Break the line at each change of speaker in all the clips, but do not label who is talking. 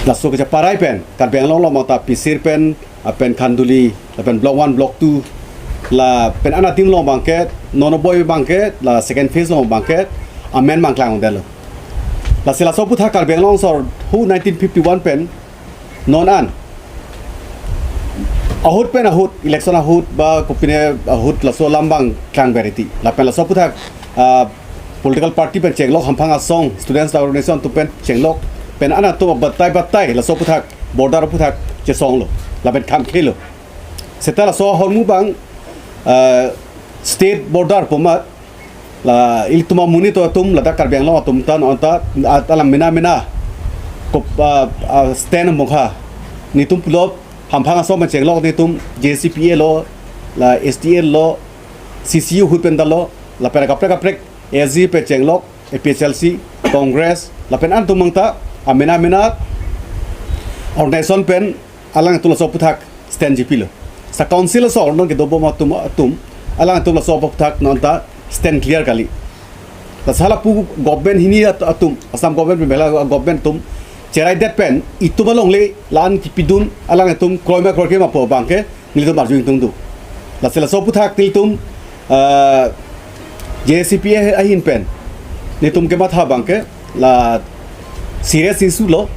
lasso ke parai pen Karbi Anglong lo mata pisir pen pen Khanduli pen block 1 block 2 la pen ana tim lo bangket nono boy bangket la second phase lo bangket amen mangklang del la sila so putha Karbi Anglong sor hu 1951 pen non an ahut pen ahut election ahut ba kopine ahut la so lambang klang verity la pen la so putha political party pen chenglok hampang asong students organization tu pen chenglok pen ana tu batai la so puthak border puthak che song lo la pen kham khelo seta la so hormu bang state border poma la il tuma muni to tum la da Karbi Anglong tum tan onta alam mina ko stand mokha ni tum pulo hampang asong pen chenglok ni tum JCPA lo la STL lo CCU hu pen dalo la pen kaprek AZ pe chenglok APSLC Congress la pen an tumangta amena organization pen alang tu la so puthak stand GP lo sa council so non ke dobo ma tum alang tu la so puthak non ta stand clear kali la sala pu government hini atum Assam government bela government tum cherai that pen itu malong le lan ki pidun alang tum kroima krorke ma po bangke nil tu marjung tung du la sala so puthak til tum JCPA ahin pen ni tum ke matha bangke la serious issue lo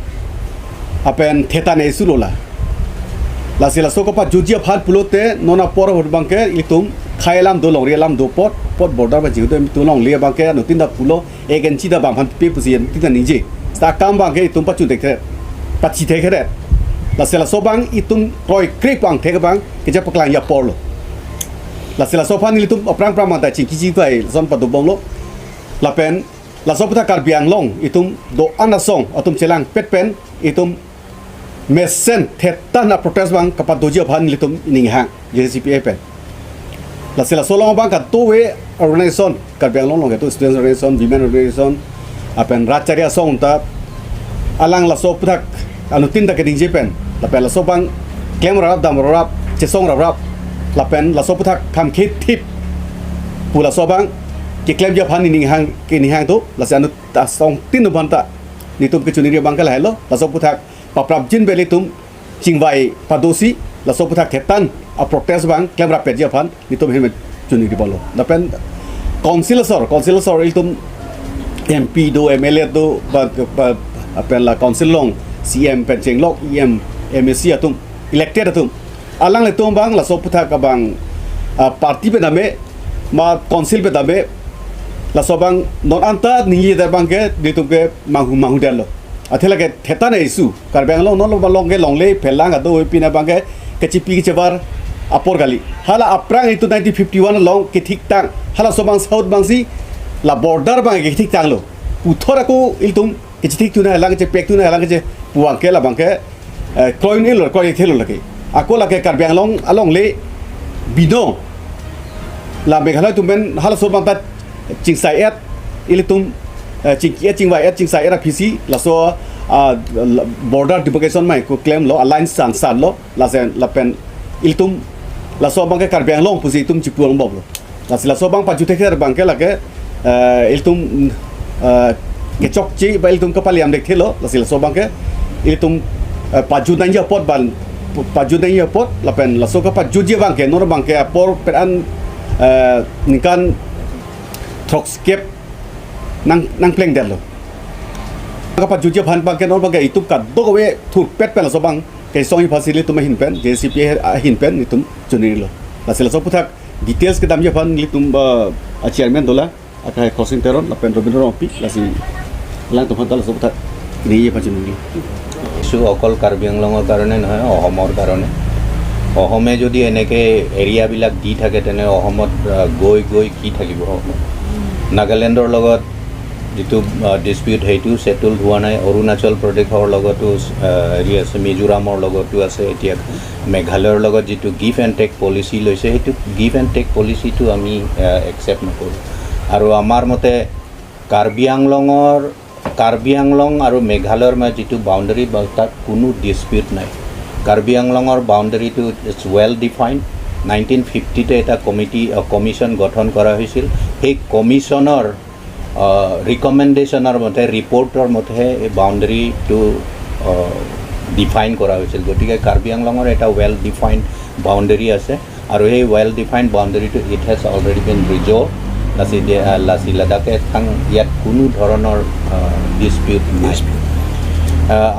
apen theta ne issue lo la sila so ko pa jujia phat pulote nona por hot bangke itum khailam do long relam do pot border ba jiu tu long le bangke no tinda pulo agency da bang phan pe pusian tinda ninji sta kam bangke itum pa chu dekhe pa chi the khere la sila so bang itum koi krip bang the bang ke ja paklang ya por lo la sila so phan itum aprang prang ta chi ki pai zon pa do bong lo la pen la so puta Karbi Anglong itum do anasong atum chelang pet pen itum mesen theta na protest bang kapat doji phan litum ning hang JCPA pen la sila so long bang ka to we organization Karbi Anglong long to students organization women organization apen racharya song ta alang la so puta anu tin da ke ding pen la pen la so bang kem rap dam rap che song rap la pen la so puta kam khit tip pula so bang ke claim dia phan ni hang ke ni hang tu la sanu ta song tin no banta ni tum ke chuni ri bang ka la lo la so puthak pa prap jin beli tum chingwai padosi la so puthak thetan a protest bang claim ra pe dia phan ni tum hem chuni ri bolo la pen councilor sor il tum MP do MLA do ba pen la council long CM pen chenglok EM MSC atum elected atum alang le tum bang la so puthak ka bang party pe name ma council pe dame la sobang non anta ningi der bangke ditum ke mangu del lo athela ke theta ne isu Karbi Anglong non lo long ke long le phelang ado pina bangke ke chipi ke chebar apor gali hala aprang itu 1951 long ke thik tang hala sobang south bangsi la border bang ke thik tang lo puthora ko iltum ke thik tu na lang che pek tu na lang che puang ke la bangke coin il ko thelo lake akola ke Karbi Anglong along le bidong la meghalaya tumben hala sobang ta chingsai et ilitum chingwai et chingsai et PC la so border demarcation mai ko claim lo alliance san lo la sen la pen ilitum la so bang ke Karbi Anglong pusi tum chipuang bob lo la so bang pa jute ke bang ke la ke ilitum ke chok chi ba ilitum ka paliam dek thelo la so bang ke ilitum pa judan ya pot ban pa judan ya pot la pen la so ka pa juje bang ke nor bang ke por peran nikan Troxkep nang pleng del lo kapat jujia phan bang ke non bang ke itu ka do we thuk pet pen so bang ke song hi facility tum hin pen JCPA hin pen nitum chuni lo la sela so puthak details ke dam je phan litum chairman dola akai crossing teron la pen robinro pi la si lang tum phan so puthak ni ye pachuni
su okol Karbi Anglong karone noy ohomor karone ohome jodi eneke area bilak di thake tene ohomot goi ki thakibo নাগালেণ্ডৰ লগত যেটো dispute হেতু settle হোৱা নাই অৰুণাচল প্ৰদেশৰ লগতো হেৰি আছে মিজোৰামৰ লগতো আছে এতিয়া মেঘালয়ৰ লগত যেটো গিভ এণ্ড টেক পলিচি লৈছে হেতু গিভ এণ্ড টেক পলিচিটো আমি একচেপ্ট নকৰো আৰু আমাৰ মতে কাৰ্বি আংলং আৰু মেঘালয়ৰ মাজত যেটো বাউণ্ডাৰী তাত কোনো ডিসপিউট নাই কাৰ্বি আংলঙৰ বাউণ্ডাৰীটো ইজ ওয়েল ডিফাইন্ড 1950 তে এটা কমিশন গঠন কৰা হৈছিল এই কমিশনৰ ৰিকমেন্ডেশনৰ মতে ৰিপৰ্টৰ মতে এই বাউণ্ডাৰী টু ডিফাইন কৰা হৈছিল গতিকে কাৰ্বি আংলঙৰ এটা ৱেল ডিফাইন্ড বাউণ্ডেৰী আছে আৰু সেই ৱেল ডিফাইন্ড বাউণ্ডেৰীটো it has already been resolved লাচি লাডাখে ইয়াত কোনো ধৰণৰ ডিছপিউট নাই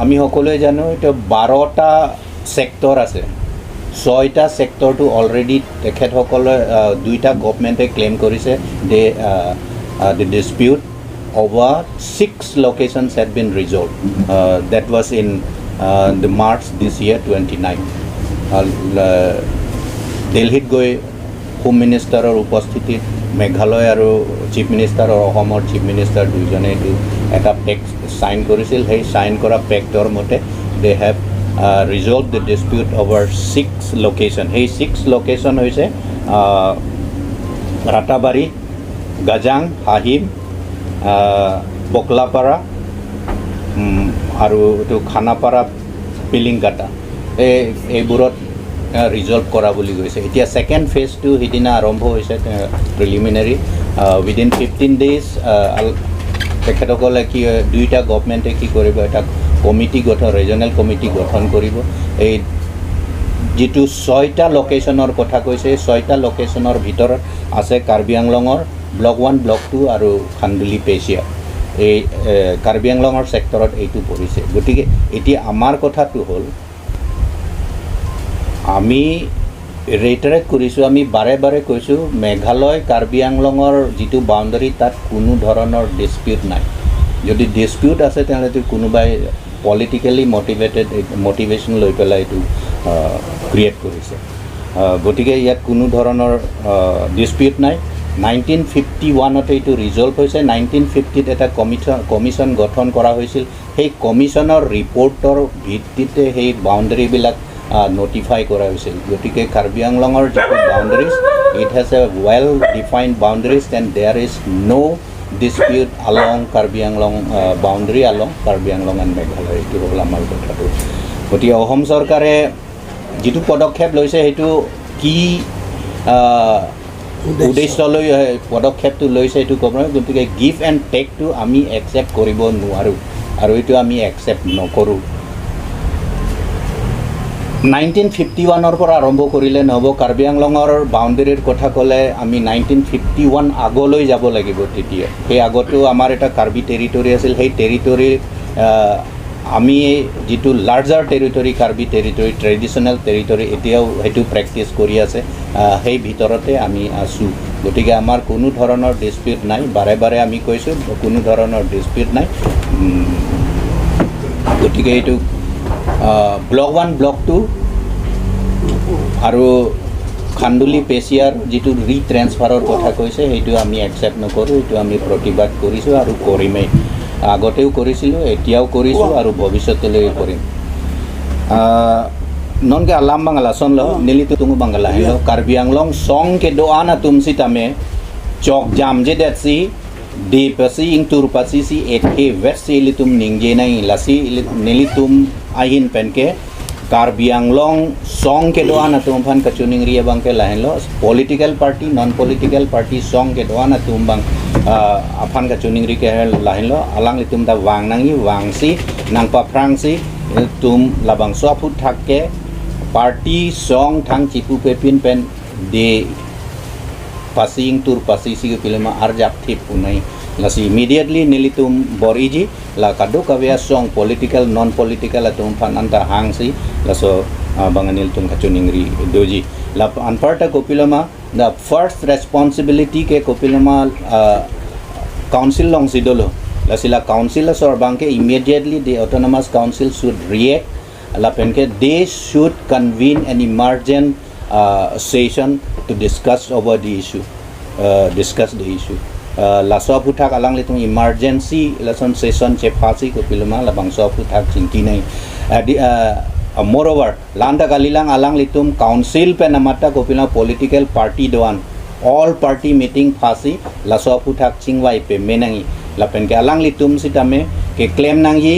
আমি সকলোৱে জানো এতিয়া 12টা ছেক্টৰ আছে 6টা ছেক্টৰটো অলৰেডি তেখেতসকলে 2টা গভৰ্ণমেণ্টে ক্লেইম কৰিছে the dispute over 6 locations had been resolved. That was in the March this year 29. Delhi goi Home Minister or উপস্থিতিত মেঘালয় আৰু চিফ মিনিষ্টাৰ আৰু অসমৰ চিফ মিনিষ্টাৰ দুইজনে এইটো এটা পেক্ট সাইন কৰিছিল সেই সাইন কৰা পেক্টৰ মতে they have resolved the dispute over 6 location. Hey 6 location হৈছে ৰাতাবাৰী গাজাং হাহিম বকলাপাৰা আৰু এইটো খানাপাৰা পিলিংকাটা এইবোৰত ৰিজল্ভ কৰা বুলি কৈছে এতিয়া ছেকেণ্ড ফেজটো সিদিনা আৰম্ভ হৈছে প্ৰিলিমিনাৰী উইদিন 15 ডেইজ তেখেতসকলে কি 2টা গভৰ্ণমেণ্টে কি কৰিব এটা কমিটি গঠন ৰিজনেল কমিটি গঠন কৰিব এই যেটো 6টা লোকেশনৰ কথা কৈছে 6টা লোকেশনৰ ভিতৰত আছে কাৰ্বি আংলঙৰ ব্লক 1 ব্লক 2 আৰু খান্দুলি পেচিয়া এই কাৰ্বি আংলঙৰ সেক্টৰত এইটো পৰিছে গতিকে এতিয়া আমাৰ কথাটো হ'ল আমি ৰেটাৰেট কৰিছো আমি বাৰে বাৰে কৈছো মেঘালয় কাৰ্বি আংলঙৰ যেটো বাউণ্ডাৰী তাত কোনো ধৰণৰ ডিসপিউট নাই যদি ডিসপিউট আছে তেতিয়াহ'লে কোনোবাই পলিটিক্যালি মোটিভেশন লৈ পেলাই এইটো ক্ৰিয়েট কৰিছে গতিকে ইয়াত কোনো ধৰণৰ ডিসপিউট নাই 1951 এইটো ৰিজল্ভ হৈছে 1950 এটা কমিশন গঠন কৰা হৈছিল সেই কমিশনৰ ৰিপৰ্টৰ ভিত্তিতে সেই বাউণ্ডাৰীবিলাক notify kora hoisil gotike Karbi Anglongor jeto boundaries it has a well defined boundaries and there is no dispute along Karbi Anglong boundary along Karbi Anglong and Meghalaya etu hol amar kotha to gotike Ahom sarkare jeto podokhep loise hetu ki উদ্দেশ্য লৈ পদক্ষেপটো লৈছে এইটো ক'ব গতিকে give and টেকটো আমি accept কৰিব নোৱাৰো আৰু এইটো আমি একচেপ্ট নকৰোঁ 1951 পৰা আৰম্ভ কৰিলে নহব কাৰ্বি আংলঙৰ বাউণ্ডাৰীৰ কথা ক'লে আমি 1951 আগলৈ যাব লাগিব তেতিয়া সেই আগতো আমাৰ এটা কাৰ্বি টেৰিটৰি আছিল সেই টেৰিটৰি আমি যেটো larger territory Karbi territory traditional territory এতিয়াও হেতু প্ৰেক্টিস কৰি আছে সেই ভিতৰতে আমি আছো গতিকে আমাৰ কোনো ধৰণৰ ডিসপিউট নাই বাৰে বাৰে আমি কৈছো কোনো ধৰণৰ ডিসপিউট নাই গতিকে এইটো ব্লক 1 ব্লক 2 আৰু খান্দুলি পেচিয়াৰ যেটো ৰিট্ৰান্সফাৰৰ কথা কৈছে হেতু আমি একচেপ্ট নকৰো এটো আমি প্ৰতিবাদ কৰিছো আৰু কৰিমেই আগতেও কৰিছিলো এতিয়াও কৰিছো আৰু ভৱিষ্যতলৈ কৰিম nonke alam bangala sonlo nilitu tungu bangala hello Karbi Anglong song ke doana tumsi tame chok jam je datsi de pasi ing tur pasi si ethe versi litum ningje nai lasi nilitum ahin penke Karbi Anglong song ke doana tum phan kachuning ria bangke lahelo political party non political party song ke doana tum bang aphan kachuning ri ke lahelo alang litum da wang nangi wangsi nang pa prangsi tum labang so phut thakke party song thang chipu pepin pen de passing tur passisi ke filma arjap thip punai lasi immediately nilitum boriji la kado kavya song political non political atum pananta hangsi laso banganil tum kachuningri doji la anparta kopilama the first responsibility ke kopilama council long sidolo lasila council sor banke immediately the autonomous council should react la penke they should convene an emergent session to discuss over the issue la so puthak alang litung emergency lesson session che phasi ko pilma la bang so puthak chinti nai moreover landa kalilang alang litum council pe namata ko pilma political party doan all party meeting phasi la so puthak chingwai pe menangi la pen ke alang litum sitame ke claim nangi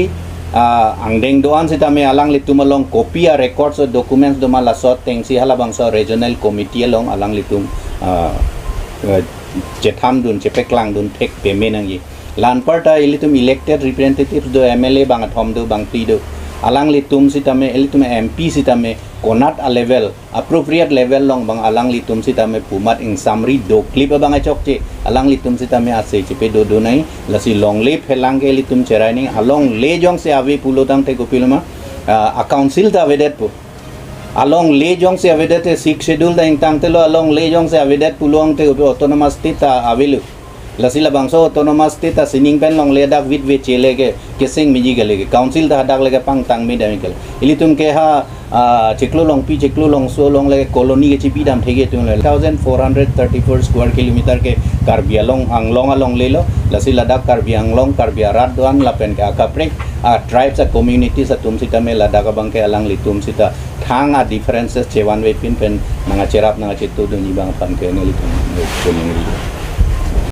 angdeng doan sitame alang litum along copy a records or documents doma la so tengsi hala bangsa regional committee along alang litum chetham dun chepeklang dun thek pe menangi lan parta ilitum elected representatives do MLA bang athom do bang ti do alang litum sitame elitume MP sitame konat a level appropriate level long bang alang litum sitame pumat ing samri do clip bang achok che alang litum sitame ase chepe do nai lasi long le phelang ke litum cherai ning along le jong se ave pulotang te kopilma a council ta vedet po along le jong se avedet e six schedule da ing tang telo along le jong se avedet pulong te autonomous state avelu lasila bangso autonomous state ta sining pen long le dak wit we chele ke kesing miji gele ke council da dak le pang tang mi dam kel ilitum ke ha cheklo long pi cheklo long so long le colony ke chipi dam thege tum le 1434 square kilometer ke karbi anglong along le lo lasila dak karbi anglong karbi arat doan lapen ke akaprek tribes a communities a tum sita me ladak abang ke alang litum sita thang a differences chewan we pin pen nanga cherap nanga chitu do ni bang pan ke ne litum